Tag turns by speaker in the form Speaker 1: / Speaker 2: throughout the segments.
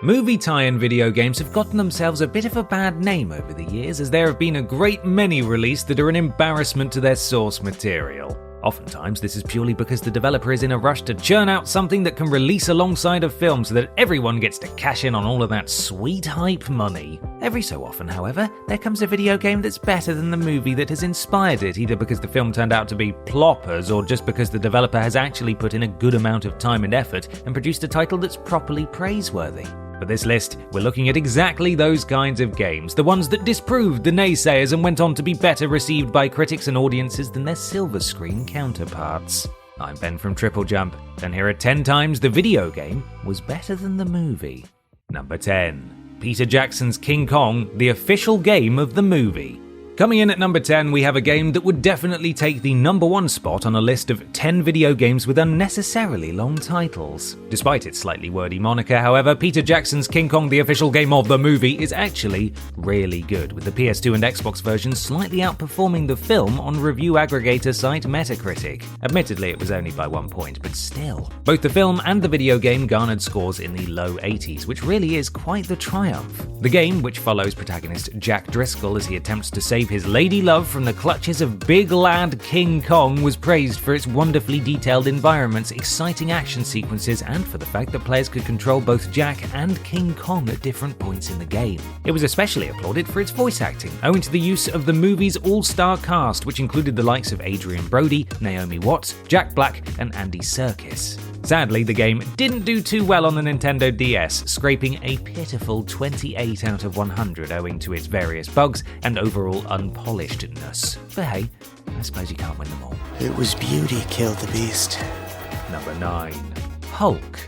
Speaker 1: Movie tie-in video games have gotten themselves a bit of a bad name over the years, as there have been a great many released that are an embarrassment to their source material. Oftentimes, this is purely because the developer is in a rush to churn out something that can release alongside a film so that everyone gets to cash in on all of that sweet hype money. Every so often, however, there comes a video game that's better than the movie that has inspired it, either because the film turned out to be ploppers or just because the developer has actually put in a good amount of time and effort and produced a title that's properly praiseworthy. For this list, we're looking at exactly those kinds of games, the ones that disproved the naysayers and went on to be better received by critics and audiences than their silver screen counterparts. I'm Ben from TripleJump, and here are 10 times the video game was better than the movie. Number 10. Peter Jackson's King Kong, the official game of the movie. Coming in at number 10, we have a game that would definitely take the number 1 spot on a list of 10 video games with unnecessarily long titles. Despite its slightly wordy moniker, however, Peter Jackson's King Kong, the official game of the movie, is actually really good, with the PS2 and Xbox versions slightly outperforming the film on review aggregator site Metacritic. Admittedly, it was only by 1 point, but still. Both the film and the video game garnered scores in the low 80s, which really is quite the triumph. The game, which follows protagonist Jack Driscoll as he attempts to save his lady love from the clutches of big lad King Kong, was praised for its wonderfully detailed environments, exciting action sequences, and for the fact that players could control both Jack and King Kong at different points in the game. It was especially applauded for its voice acting, owing to the use of the movie's all-star cast, which included the likes of Adrian Brody, Naomi Watts, Jack Black, and Andy Serkis. Sadly, the game didn't do too well on the Nintendo DS, scraping a pitiful 28 out of 100 owing to its various bugs and overall unpolishedness. But hey, I suppose you can't win them all.
Speaker 2: It was beauty killed the beast.
Speaker 1: Number 9. Hulk.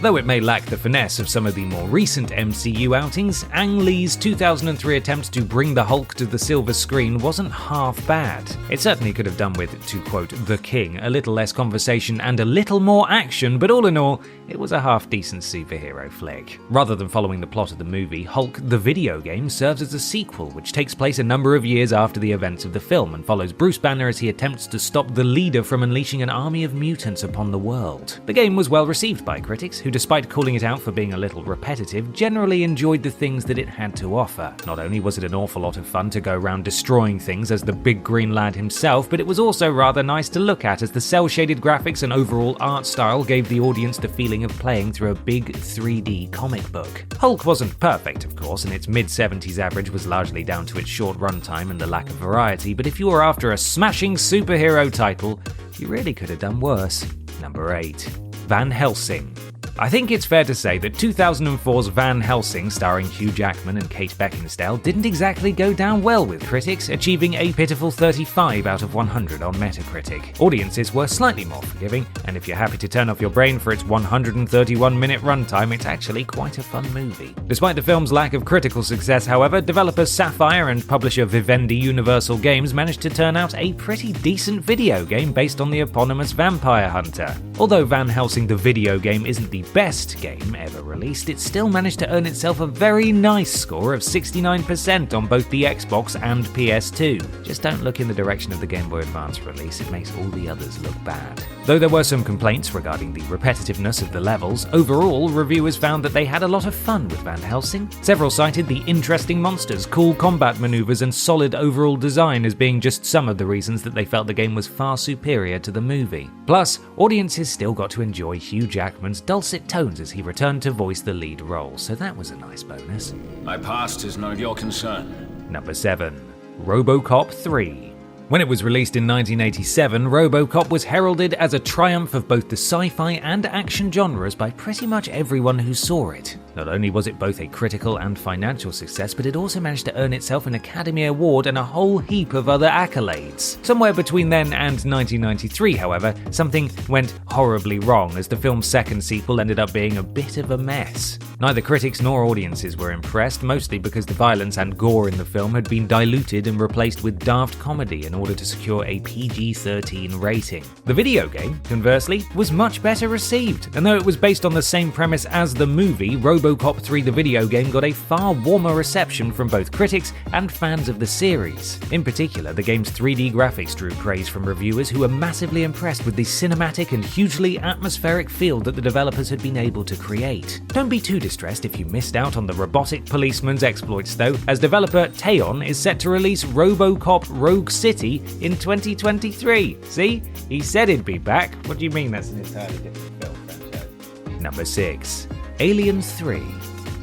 Speaker 1: Though it may lack the finesse of some of the more recent MCU outings, Ang Lee's 2003 attempt to bring the Hulk to the silver screen wasn't half bad. It certainly could have done with, to quote The King, a little less conversation and a little more action, but all in all, it was a half-decent superhero flick. Rather than following the plot of the movie, Hulk the video game serves as a sequel, which takes place a number of years after the events of the film and follows Bruce Banner as he attempts to stop the leader from unleashing an army of mutants upon the world. The game was well received by critics, who, despite calling it out for being a little repetitive, generally enjoyed the things that it had to offer. Not only was it an awful lot of fun to go around destroying things as the big green lad himself, but it was also rather nice to look at, as the cel-shaded graphics and overall art style gave the audience the feeling of playing through a big 3D comic book. Hulk wasn't perfect, of course, and its mid-70s average was largely down to its short runtime and the lack of variety, but if you were after a smashing superhero title, you really could have done worse. Number 8. Van Helsing. I think it's fair to say that 2004's Van Helsing, starring Hugh Jackman and Kate Beckinsale, didn't exactly go down well with critics, achieving a pitiful 35 out of 100 on Metacritic. Audiences were slightly more forgiving, and if you're happy to turn off your brain for its 131-minute runtime, it's actually quite a fun movie. Despite the film's lack of critical success, however, developer Sapphire and publisher Vivendi Universal Games managed to turn out a pretty decent video game based on the eponymous vampire hunter. Although Van Helsing the video game isn't the best game ever released, it still managed to earn itself a very nice score of 69% on both the Xbox and PS2. Just don't look in the direction of the Game Boy Advance release, it makes all the others look bad. Though there were some complaints regarding the repetitiveness of the levels, overall reviewers found that they had a lot of fun with Van Helsing. Several cited the interesting monsters, cool combat maneuvers, and solid overall design as being just some of the reasons that they felt the game was far superior to the movie. Plus, audiences still got to enjoy Hugh Jackman's dulcet tones as he returned to voice the lead role, so that was a nice bonus.
Speaker 3: My past is none of your concern.
Speaker 1: Number 7. RoboCop 3. When it was released in 1987, RoboCop was heralded as a triumph of both the sci-fi and action genres by pretty much everyone who saw it. Not only was it both a critical and financial success, but it also managed to earn itself an Academy Award and a whole heap of other accolades. Somewhere between then and 1993, however, something went horribly wrong as the film's second sequel ended up being a bit of a mess. Neither critics nor audiences were impressed, mostly because the violence and gore in the film had been diluted and replaced with daft comedy and order to secure a PG-13 rating. The video game, conversely, was much better received, and though it was based on the same premise as the movie, RoboCop 3 the video game got a far warmer reception from both critics and fans of the series. In particular, the game's 3D graphics drew praise from reviewers who were massively impressed with the cinematic and hugely atmospheric feel that the developers had been able to create. Don't be too distressed if you missed out on the robotic policeman's exploits though, as developer Teon is set to release RoboCop Rogue City in 2023. See? He said he'd be back. What do you mean that's an entirely different film franchise? Number 6. Alien 3.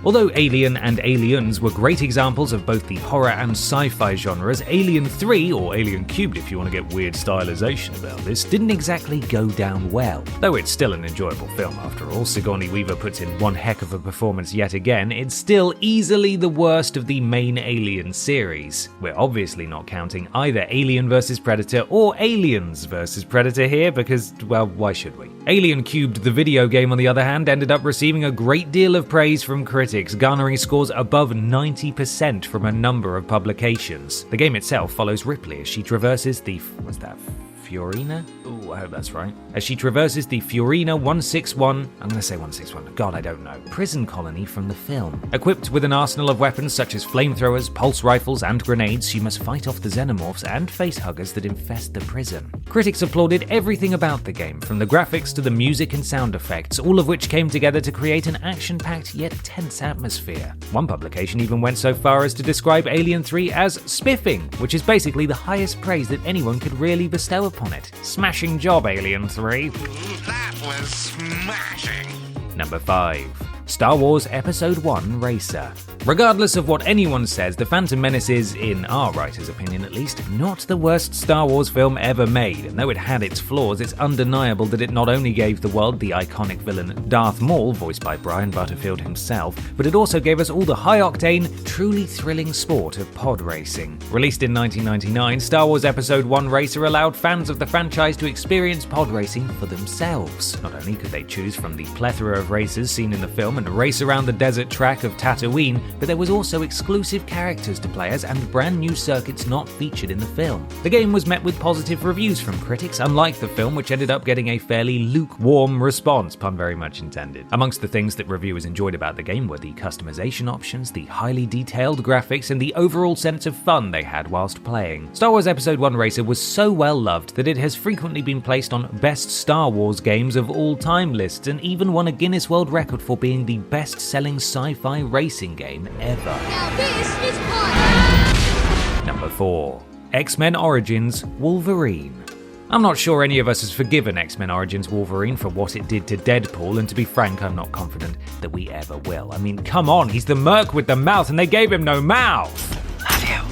Speaker 1: Although Alien and Aliens were great examples of both the horror and sci-fi genres, Alien 3, or Alien Cubed if you want to get weird stylization about this, didn't exactly go down well. Though it's still an enjoyable film after all, Sigourney Weaver puts in one heck of a performance yet again, it's still easily the worst of the main Alien series. We're obviously not counting either Alien vs Predator or Aliens vs Predator here because, well, why should we? Alien Cubed, the video game on the other hand, ended up receiving a great deal of praise from critics, garnering scores above 90% from a number of publications. The game itself follows Ripley as she traverses the... what's that? Fiorina? Ooh, I hope that's right. As she traverses the Fiorina 161, I'm going to say 161, God, I don't know, prison colony from the film. Equipped with an arsenal of weapons such as flamethrowers, pulse rifles, and grenades, she must fight off the xenomorphs and facehuggers that infest the prison. Critics applauded everything about the game, from the graphics to the music and sound effects, all of which came together to create an action-packed yet tense atmosphere. One publication even went so far as to describe Alien 3 as spiffing, which is basically the highest praise that anyone could really bestow upon it. Smashing job, Alien 3.
Speaker 4: That was smashing.
Speaker 1: Number 5. Star Wars Episode 1 Racer. Regardless of what anyone says, The Phantom Menace is, in our writer's opinion at least, not the worst Star Wars film ever made, and though it had its flaws, it's undeniable that it not only gave the world the iconic villain Darth Maul, voiced by Brian Butterfield himself, but it also gave us all the high-octane, truly thrilling sport of pod racing. Released in 1999, Star Wars Episode 1 Racer allowed fans of the franchise to experience pod racing for themselves. Not only could they choose from the plethora of races seen in the film and race around the desert track of Tatooine, but there was also exclusive characters to play as and brand new circuits not featured in the film. The game was met with positive reviews from critics, unlike the film, which ended up getting a fairly lukewarm response, pun very much intended. Amongst the things that reviewers enjoyed about the game were the customization options, the highly detailed graphics, and the overall sense of fun they had whilst playing. Star Wars Episode 1 Racer was so well loved that it has frequently been placed on best Star Wars games of all time lists and even won a Guinness World Record for being the best-selling sci-fi racing game ever.
Speaker 5: Now this is fun!
Speaker 1: Number 4. X-Men Origins Wolverine. I'm not sure any of us has forgiven X-Men Origins Wolverine for what it did to Deadpool, and to be frank, I'm not confident that we ever will. I mean, come on, he's the merc with the mouth and they gave him no mouth! Love you.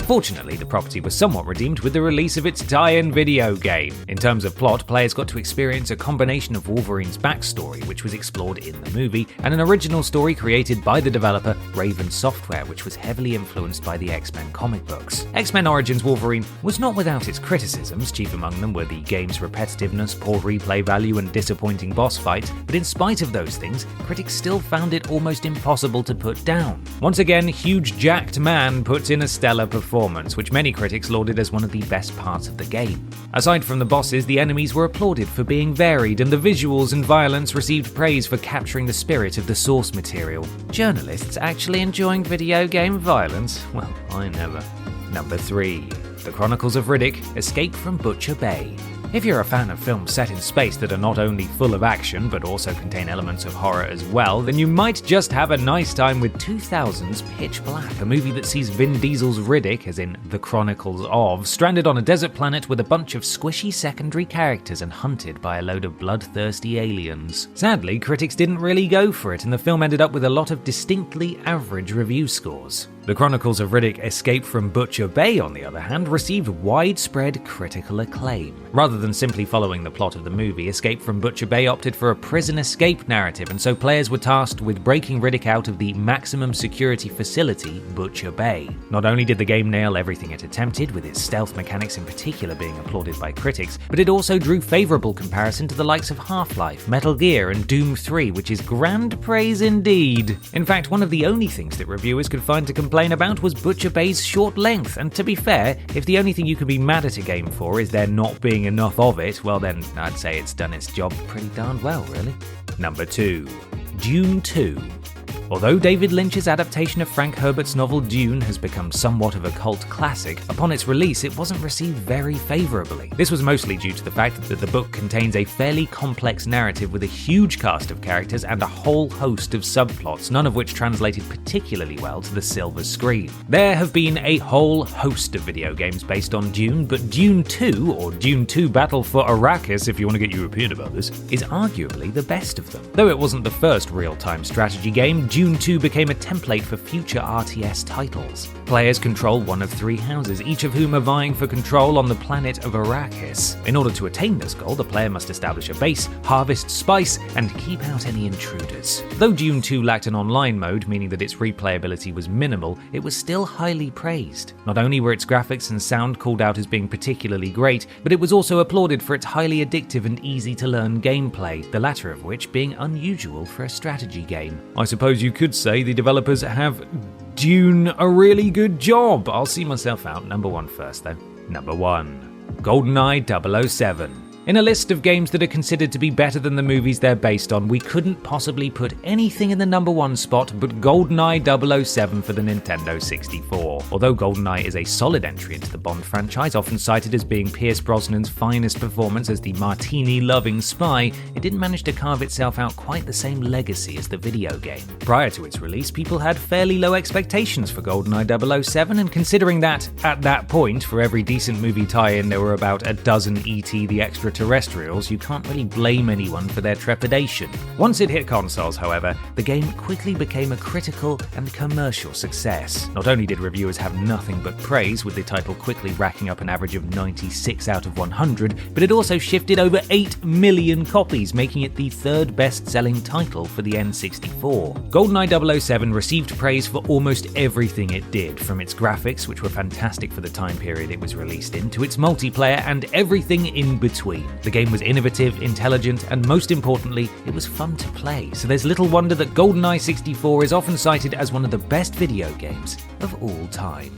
Speaker 1: Fortunately, the property was somewhat redeemed with the release of its tie-in video game. In terms of plot, players got to experience a combination of Wolverine's backstory, which was explored in the movie, and an original story created by the developer Raven Software, which was heavily influenced by the X-Men comic books. X-Men Origins Wolverine was not without its criticisms, chief among them were the game's repetitiveness, poor replay value, and disappointing boss fights, but in spite of those things, critics still found it almost impossible to put down. Once again, huge jacked man puts in a stellar performance, which many critics lauded as one of the best parts of the game. Aside from the bosses, the enemies were applauded for being varied, and the visuals and violence received praise for capturing the spirit of the source material. Journalists actually enjoying video game violence? Well, I never. Number 3. The Chronicles of Riddick Escape from Butcher Bay. If you're a fan of films set in space that are not only full of action but also contain elements of horror as well, then you might just have a nice time with 2000's Pitch Black, a movie that sees Vin Diesel's Riddick, as in The Chronicles of, stranded on a desert planet with a bunch of squishy secondary characters and hunted by a load of bloodthirsty aliens. Sadly, critics didn't really go for it, and the film ended up with a lot of distinctly average review scores. The Chronicles of Riddick Escape from Butcher Bay, on the other hand, received widespread critical acclaim. Rather than simply following the plot of the movie, Escape from Butcher Bay opted for a prison escape narrative, and so players were tasked with breaking Riddick out of the maximum security facility, Butcher Bay. Not only did the game nail everything it attempted, with its stealth mechanics in particular being applauded by critics, but it also drew favourable comparison to the likes of Half-Life, Metal Gear, and Doom 3, which is grand praise indeed. In fact, one of the only things that reviewers could find to complain complain about was Butcher Bay's short length, and to be fair, if the only thing you can be mad at a game for is there not being enough of it, well then I'd say it's done its job pretty darn well, really. Number 2. Dune 2. Although David Lynch's adaptation of Frank Herbert's novel Dune has become somewhat of a cult classic, upon its release it wasn't received very favourably. This was mostly due to the fact that the book contains a fairly complex narrative with a huge cast of characters and a whole host of subplots, none of which translated particularly well to the silver screen. There have been a whole host of video games based on Dune, but Dune 2, or Dune 2 Battle for Arrakis if you want to get European about this, is arguably the best of them. Though it wasn't the first real-time strategy game, Dune 2 became a template for future RTS titles. Players control one of 3 houses, each of whom are vying for control on the planet of Arrakis. In order to attain this goal, the player must establish a base, harvest spice, and keep out any intruders. Though Dune 2 lacked an online mode, meaning that its replayability was minimal, it was still highly praised. Not only were its graphics and sound called out as being particularly great, but it was also applauded for its highly addictive and easy-to-learn gameplay, the latter of which being unusual for a strategy game. I suppose you could say the developers have Dune a really good job. I'll see myself out. Number 1 first, though. Number 1. GoldenEye 007. In a list of games that are considered to be better than the movies they're based on, we couldn't possibly put anything in the number 1 spot but GoldenEye 007 for the Nintendo 64. Although GoldenEye is a solid entry into the Bond franchise, often cited as being Pierce Brosnan's finest performance as the martini-loving spy, it didn't manage to carve itself out quite the same legacy as the video game. Prior to its release, people had fairly low expectations for GoldenEye 007, and considering that, at that point, for every decent movie tie-in there were about a dozen E.T. the Extraterrestrials, you can't really blame anyone for their trepidation. Once it hit consoles, however, the game quickly became a critical and commercial success. Not only did reviewers have nothing but praise, with the title quickly racking up an average of 96 out of 100, but it also shifted over 8 million copies, making it the 3rd best-selling title for the N64. GoldenEye 007 received praise for almost everything it did, from its graphics, which were fantastic for the time period it was released in, to its multiplayer and everything in between. The game was innovative, intelligent, and most importantly, it was fun to play, so there's little wonder that GoldenEye 64 is often cited as one of the best video games of all time.